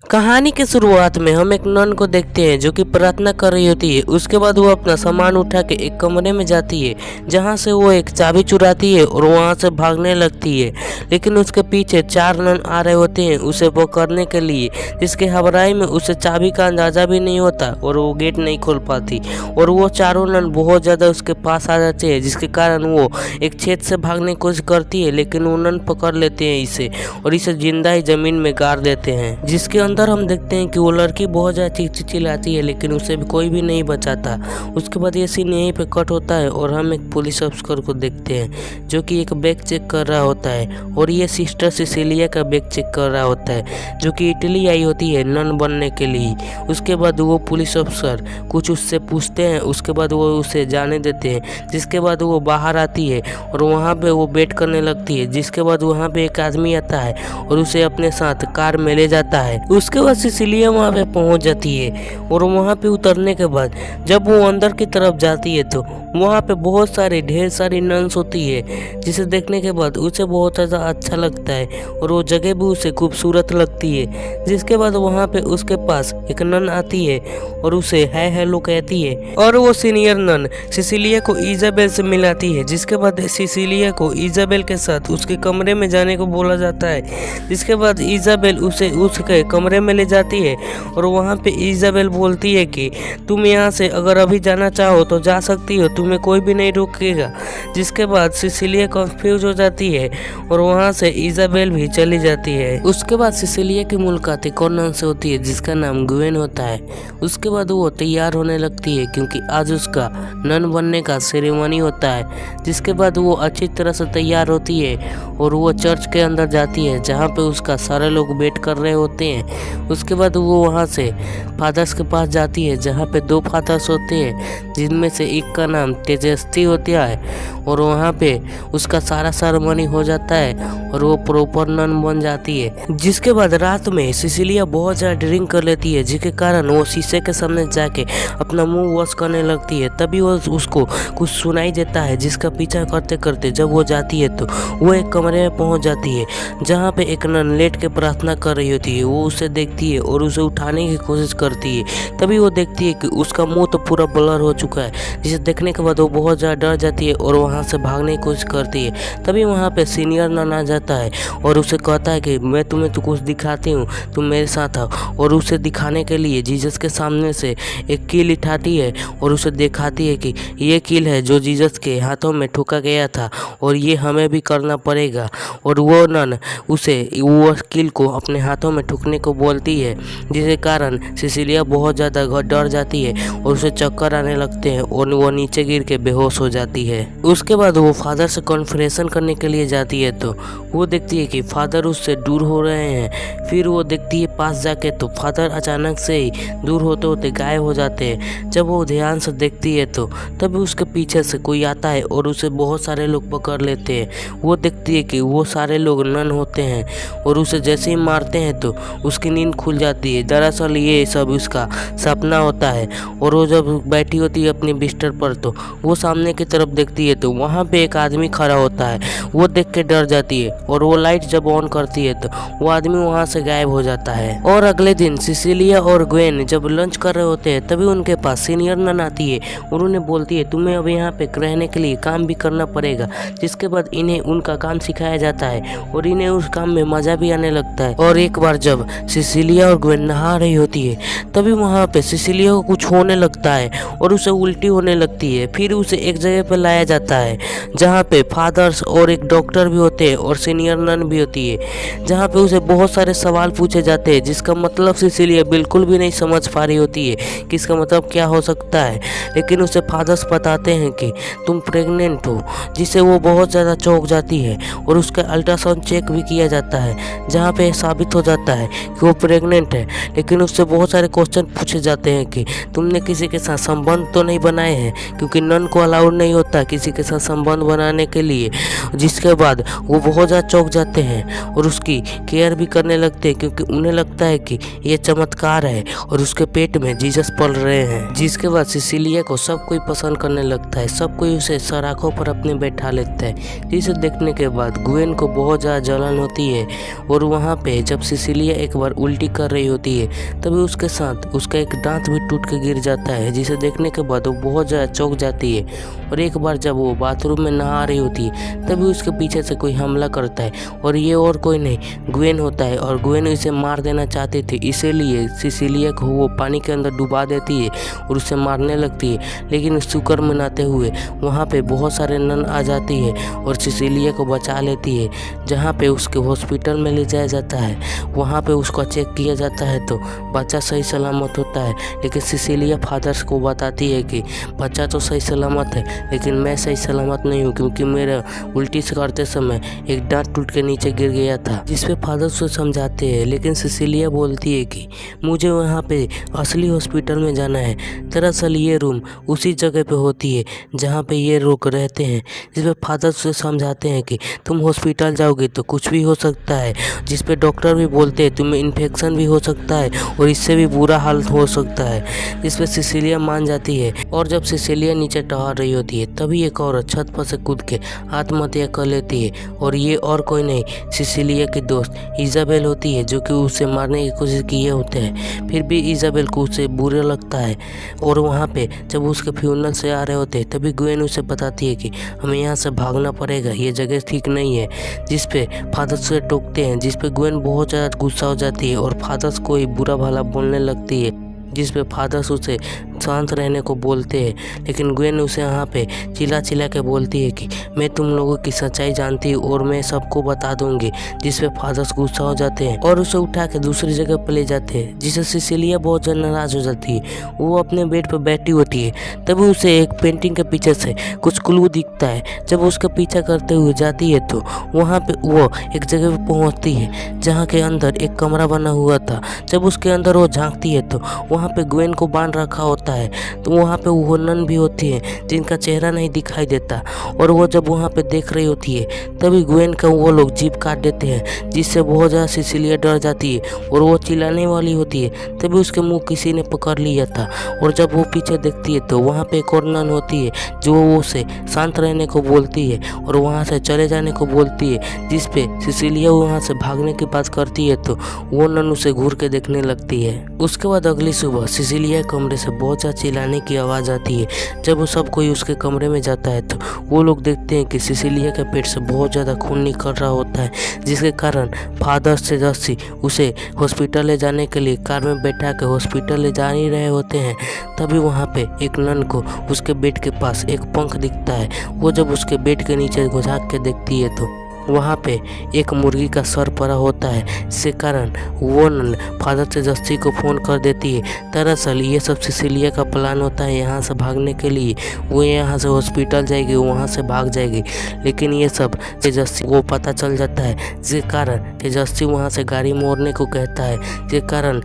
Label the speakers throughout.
Speaker 1: कहानी के शुरुआत में हम एक नन को देखते हैं जो कि प्रार्थना कर रही होती है। उसके बाद वो अपना सामान उठा के एक कमरे में जाती है जहाँ से वो एक चाबी चुराती है और वहाँ से भागने लगती है। लेकिन उसके पीछे 4 नन आ रहे होते हैं उसे पकड़ने के लिए, जिसके घबराई में उसे चाबी का अंदाजा भी नहीं होता और वो गेट नहीं खोल पाती। और वो चारों नन बहुत ज़्यादा उसके पास आ जाते हैं, जिसके कारण वो एक छेद से भागने की कोशिश करती है। लेकिन वो नन पकड़ लेते हैं इसे और इसे जिंदा ही जमीन में गाड़ देते हैं। जिसके अंदर हम देखते हैं कि वो लड़की बहुत ज़्यादा चिल्लाती है, लेकिन उसे भी कोई भी नहीं बचाता। उसके बाद ये सीन यहीं पे कट होता है और हम एक पुलिस अफसर को देखते हैं जो कि एक बैग चेक कर रहा होता है। और ये सिस्टर सिसिलिया का बैग चेक कर रहा होता है जो कि इटली आई होती है नन बनने के लिए। उसके बाद वो पुलिस अफसर कुछ उससे पूछते हैं, उसके बाद वो उसे जाने देते हैं। जिसके बाद वो बाहर आती है और वहाँ पे वो वेट करने लगती है। जिसके बाद वहाँ पे एक आदमी आता है और उसे अपने साथ कार में ले जाता है। उसके बाद सिसिलिया वहाँ पे पहुँच जाती है और वहाँ पे उतरने के बाद जब वो अंदर की तरफ जाती है तो वहाँ पे बहुत सारे ढेर सारी नन्स होती है, जिसे देखने के बाद उसे बहुत ज़्यादा अच्छा लगता है और वो जगह भी उसे खूबसूरत लगती है। जिसके बाद वहाँ पे उसके पास एक नन आती है और उसे हाय हेलो कहती है और वो सीनियर नन सिसिलिया को इजाबेल से मिलाती है। जिसके बाद सिसिलिया को इजाबेल के साथ उसके कमरे में जाने को बोला जाता है। जिसके बाद इजाबेल उसे उसके कमरे में ले जाती है और वहाँ पे इजाबेल बोलती है कि तुम यहाँ से अगर अभी जाना चाहो तो जा सकती हो, तुम्हें कोई भी नहीं रोकेगा। जिसके बाद सिसिलिया कंफ्यूज हो जाती है और वहाँ से इजाबेल भी चली जाती है। उसके बाद सिसिलिया की मुलाकात एक और नन से होती है जिसका नाम ग्वेन होता है। उसके बाद वो तैयार होने लगती है क्योंकि आज उसका नन बनने का सेरेमनी होता है। जिसके बाद वो अच्छी तरह से तैयार होती है और वो चर्च के अंदर जाती है जहाँ पे उसका सारे लोग वेट कर रहे होते हैं। उसके बाद वो वहाँ से फादर्स के पास जाती है जहाँ पे 2 फादर्स होते हैं, जिनमें से एक का नाम तेजस्वी होता है और वहाँ पे उसका सारा सेरेमनी हो जाता है और वो प्रॉपर नन बन जाती है। जिसके बाद रात में सिसिलिया बहुत ज़्यादा ड्रिंक कर लेती है, जिसके कारण वो शीशे के सामने जाके अपना मुंह वॉश करने लगती है। तभी वो उसको कुछ सुनाई देता है, जिसका पीछा करते करते जब वो जाती है तो वो एक कमरे में पहुंच जाती है जहाँ पे एक नन लेट के प्रार्थना कर रही होती है। वो उसे देखती है और उसे उठाने की कोशिश करती है। तभी वो देखती है कि उसका मुंह तो पूरा ब्लर हो चुका है, जिसे देखने के बाद वो बहुत ज़्यादा डर जाती है और वहाँ से भागने की कोशिश करती है। तभी वहाँ पे सीनियर नन आ जाता है और उसे कहता है कि मैं तुम्हें तो कुछ दिखाती हूँ, तुम मेरे साथ आओ। और उसे दिखाने के लिए जीसस के सामने से एक कील उठाती है और उसे दिखाती है कि ये कील है जो जीसस के हाथों में ठोका गया था और ये हमें भी करना पड़ेगा। और वो नन उसे वो कील को अपने हाथों में ठोकने को बोलती है, जिसके कारण सिसिलिया बहुत ज़्यादा डर जाती है और उसे चक्कर आने लगते हैं और वो नीचे गिर के बेहोश हो जाती है। उसके बाद वो फादर से कॉन्फ्रेंसन करने के लिए जाती है तो वो देखती है कि फादर उससे दूर हो रहे हैं। फिर वो देखती है पास जाके तो फादर अचानक से ही दूर होते होते गायब हो जाते हैं। जब वो ध्यान से देखती है तो तभी उसके पीछे से कोई आता है और उसे बहुत सारे लोग पकड़ लेते हैं। वो देखती है कि वो सारे लोग नन होते हैं और उसे जैसे ही मारते हैं तो उसकी नींद खुल जाती है। दरअसल ये सब उसका सपना होता है। और वो जब बैठी होती है अपनी बिस्तर पर तो वो सामने की तरफ देखती है तो वहाँ पे एक आदमी खड़ा होता है। वो देख के डर जाती है और वो लाइट जब ऑन करती है तो वो आदमी वहाँ से गायब हो जाता है। और अगले दिन सिसिलिया और ग्वेन जब लंच कर रहे होते हैं तभी उनके पास सीनियर नन आती है और उन्हें बोलती है तुम्हें अब यहाँ पे रहने के लिए काम भी करना पड़ेगा। जिसके बाद इन्हें उनका काम सिखाया जाता है और इन्हें उस काम में मजा भी आने लगता है। और एक बार जब सिसिलिया और ग्वेन नहा रही होती है तभी वहाँ पे सिसिलिया को कुछ होने लगता है और उसे उल्टी होने लगती है। फिर उसे एक जगह पे लाया जाता है जहाँ पे फादर्स और एक डॉक्टर भी होते हैं और सीनियर नन भी होती है, जहाँ पे उसे बहुत सारे सवाल पूछे जाते हैं जिसका मतलब सिसिलिया बिल्कुल भी नहीं समझ पा रही होती है कि इसका मतलब क्या हो सकता है। लेकिन उसे फादर्स बताते हैं कि तुम प्रेग्नेंट हो, जिससे वो बहुत ज़्यादा चौंक जाती है और उसका अल्ट्रासाउंड चेक भी किया जाता है जहाँ पे साबित हो जाता है कि वो प्रेग्नेंट है। लेकिन उससे बहुत सारे क्वेश्चन पूछे जाते हैं कि तुमने किसी के साथ संबंध तो नहीं बनाए हैं, क्योंकि नन को अलाउड नहीं होता किसी के साथ संबंध बनाने के लिए। जिसके बाद वो बहुत ज़्यादा चौंक जाते हैं और उसकी केयर भी करने लगते हैं क्योंकि उन्हें लगता है कि ये चमत्कार है और उसके पेट में जीसस पल रहे हैं। जिसके बाद सिसिलिया को सब कोई पसंद करने लगता है, सब कोई उसे सराखों पर अपने बैठा लेता है। जिसे देखने के बाद ग्वेन को बहुत ज़्यादा जलन होती है और वहाँ पे जब सिसिलिया एक बार पर उल्टी कर रही होती है। तभी उसके साथ उसका एक दांत भी टूट के गिर जाता है, जिसे देखने के बाद वो बहुत ज़्यादा चौंक जाती है। और एक बार जब वो बाथरूम में नहा रही होती है तभी उसके पीछे से कोई हमला करता है, और ये और कोई नहीं ग्वेन होता है। और ग्वेन इसे मार देना चाहती थी, इसीलिए सिसिलिया को वो पानी के अंदर डुबा देती है और उसे मारने लगती है। लेकिन शुक्र मनाते हुए वहाँ पे बहुत सारे नन आ जाती है और सिसिलिया को बचा लेती है, जहाँ पे उसके हॉस्पिटल में ले जाया जाता है। वहाँ पे उसको चेक किया जाता है तो बच्चा सही सलामत होता है। लेकिन सिसिलिया फादर्स को बताती है कि बच्चा तो सही सलामत है, लेकिन मैं सही सलामत नहीं हूँ, क्योंकि मेरा उल्टी से करते समय एक दांत टूट के नीचे गिर गया था। जिस पे फादर्स उसे समझाते हैं, लेकिन सिसिलिया बोलती है कि मुझे वहाँ पे असली हॉस्पिटल में जाना है। दरअसल ये रूम उसी जगह पे होती है जहाँ पे ये लोग रहते हैं। जिस पे फादर्स उसे समझाते हैं कि तुम हॉस्पिटल जाओगे तो कुछ भी हो सकता है, जिस पे डॉक्टर भी बोलते हैं तुम्हें इन्फेक्शन भी हो सकता है और इससे भी बुरा हाल हो सकता है। जिस पे सिसिलिया मान जाती है। और जब सिसिलिया नीचे टहल रही होती है तभी एक औरत छत पर से कूद के आत्महत्या कर लेती है, और ये और कोई नहीं सिसिलिया की दोस्त इजाबेल होती है, जो कि उसे मारने की कोशिश किए होते हैं। फिर भी इजाबेल को उसे बुरा लगता है, और वहाँ पे जब उसके फ्यूनरल से आ रहे होते हैं तभी ग्वेन उसे बताती है कि हमें यहाँ से भागना पड़ेगा, ये जगह ठीक नहीं है। जिस पे फादर्स से टोकते हैं, जिस पे ग्वेन बहुत ज़्यादा गुस्सा हो जाती है और फादर्स को ही बुरा भला बोलने लगती है, जिस पे फादर्स उसे शांत रहने को बोलते हैं। लेकिन ग्वेन उसे यहाँ पे चिल्ला चिल्ला के बोलती है कि मैं तुम लोगों की सच्चाई जानती हूँ और मैं सबको बता दूंगी। जिस पे फादर्स गुस्सा हो जाते हैं और उसे उठा के दूसरी जगह पर ले जाते हैं, जिससे सिसिलिया बहुत ज़्यादा नाराज हो जाती है। वो अपने बेड पर बैठी होती है, तभी उसे एक पेंटिंग के पीछे से कुछ क्लू दिखता है। जब उसका पीछा करते हुए जाती है तो वहाँ पे वो एक जगह पे पहुँचती है जहाँ के अंदर एक कमरा बना हुआ था। जब उसके अंदर वो झांकती है तो वहाँ पे ग्वेन को बांध रखा होता है। तो वहाँ पे वो नन भी होती है जिनका चेहरा नहीं दिखाई देता, और वो जब वहाँ पे देख रही होती है तभी ग्वेन का वो लोग जीभ काट देते हैं, जिससे बहुत ज़्यादा सिसिलिया डर जाती है और वो चिल्लाने वाली होती है। तभी उसके मुंह किसी ने पकड़ लिया था, और जब वो पीछे देखती है तो वहाँ पे एक और नन होती है जो उसे शांत रहने को बोलती है और वहाँ से चले जाने को बोलती है। जिस पे सिसिलिया वहाँ से भागने की बात करती है तो वो नन उसे घूर के देखने लगती है। उसके बाद अगली सुबह सिसिलिया कमरे से बहुत ज़्यादा चिल्लाने की आवाज़ आती है। जब वो सब कोई उसके कमरे में जाता है तो वो लोग देखते हैं कि सिसिलिया के पेट से बहुत ज़्यादा खून निकल रहा होता है, जिसके कारण फादर से जस्सी उसे हॉस्पिटल ले जाने के लिए कार में बैठा के हॉस्पिटल ले जा ही रहे होते हैं। तभी वहाँ पे एक नन को उसके बेड के पास एक पंख दिखता है। वो जब उसके बेड के नीचे झाँक के देखती है तो वहाँ पे एक मुर्गी का सर पड़ा होता है, जिसके कारण वो नन फादर से जस्सी को फ़ोन कर देती है। दरअसल ये सब सिसिलिया का प्लान होता है यहाँ से भागने के लिए। वो यहाँ से हॉस्पिटल जाएगी, वहाँ से भाग जाएगी, लेकिन ये सब तेजस्वी को पता चल जाता है, जिसके कारण तेजस्वी वहाँ से गाड़ी मोड़ने को कहता है, जिसके कारण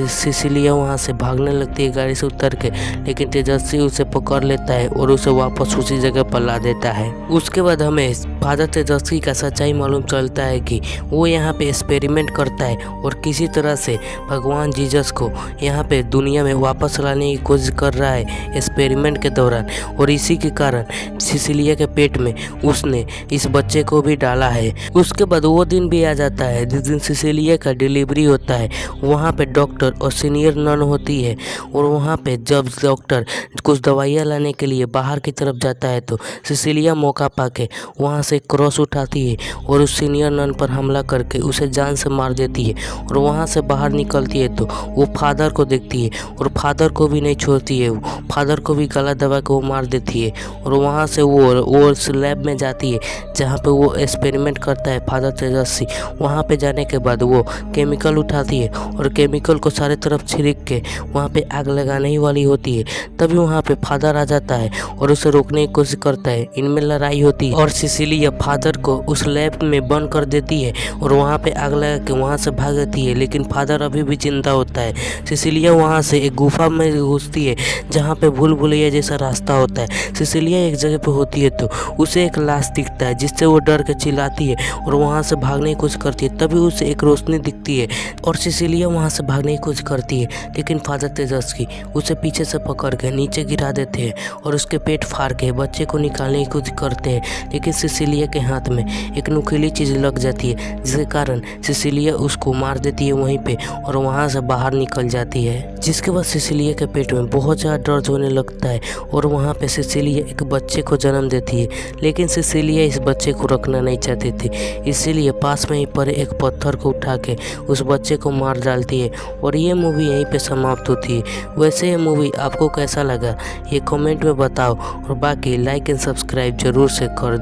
Speaker 1: सिसिलिया वहाँ से भागने लगती है गाड़ी से उतर के। लेकिन तेजस्वी उसे पकड़ लेता है और उसे वापस उसी जगह पर ला देता है। उसके बाद हमें फादर तेजस्वी का सच्चाई मालूम चलता है कि वो यहाँ पे एक्सपेरिमेंट करता है और किसी तरह से भगवान जीसस को यहाँ पे दुनिया में वापस लाने की कोशिश कर रहा है एक्सपेरिमेंट के दौरान, और इसी के कारण सिसिलिया के पेट में उसने इस बच्चे को भी डाला है। उसके बाद वो दिन भी आ जाता है जिस दिन सिसिलिया का डिलीवरी होता है। वहाँ पे डॉक्टर और सीनियर नन होती है, और वहाँ पे जब डॉक्टर कुछ दवाइयाँ लाने के लिए बाहर की तरफ जाता है तो सिसिलिया मौका पाके वहाँ से क्रॉस उठाती है और उस सीनियर नन पर हमला करके उसे जान से मार देती है। और वहाँ से बाहर निकलती है तो वो फादर को देखती है और फादर को भी नहीं छोड़ती है, वो फादर को भी गला दबा के वो मार देती है। और वहाँ से वो उस लैब में जाती है जहाँ पे वो एक्सपेरिमेंट करता है फादर तेजस्वी। वहाँ पे जाने के बाद वो केमिकल उठाती है और केमिकल को सारे तरफ छिड़क के वहाँ पे आग लगाने ही वाली होती है। तभी वहाँ पे फादर आ जाता है और उसे रोकने की कोशिश करता है। इनमें लड़ाई होती है और सिसिलिया फादर को उस लैब में बंद कर देती है और वहाँ पे आग लगा के वहाँ से भाग जाती है। लेकिन फादर अभी भी जिंदा होता है। सिसिलिया वहाँ से एक गुफा में घुसती है जहाँ पे भूल भुलैया जैसा रास्ता होता है। सिसिलिया एक जगह पे होती है तो उसे एक लाश दिखता है, जिससे वो डर के चिल्लाती है और वहाँ से भागने की कोशिश करती है। तभी उसे एक रोशनी दिखती है और सिसिलिया वहाँ से भागने की कोशिश करती है, लेकिन फादर तेजस्वी उसे पीछे से पकड़ के नीचे गिरा देते हैं और उसके पेट फाड़ के बच्चे को निकालने की कोशिश करते हैं। लेकिन सिसिलिया सिसिलिया के हाथ में एक नुकीली चीज़ लग जाती है, जिसके कारण सिसिलिया उसको मार देती है वहीं पे और वहाँ से बाहर निकल जाती है। जिसके बाद सिसिलिया के पेट में बहुत ज़्यादा दर्द होने लगता है और वहाँ पे सिसिलिया एक बच्चे को जन्म देती है। लेकिन सिसिलिया इस बच्चे को रखना नहीं चाहती थी, इसीलिए पास में ही पड़े एक पत्थर को उठा के उस बच्चे को मार डालती है और ये मूवी यहीं पे समाप्त होती है। वैसे ये मूवी आपको कैसा लगा ये कमेंट में बताओ और बाकी लाइक एंड सब्सक्राइब जरूर से कर दो।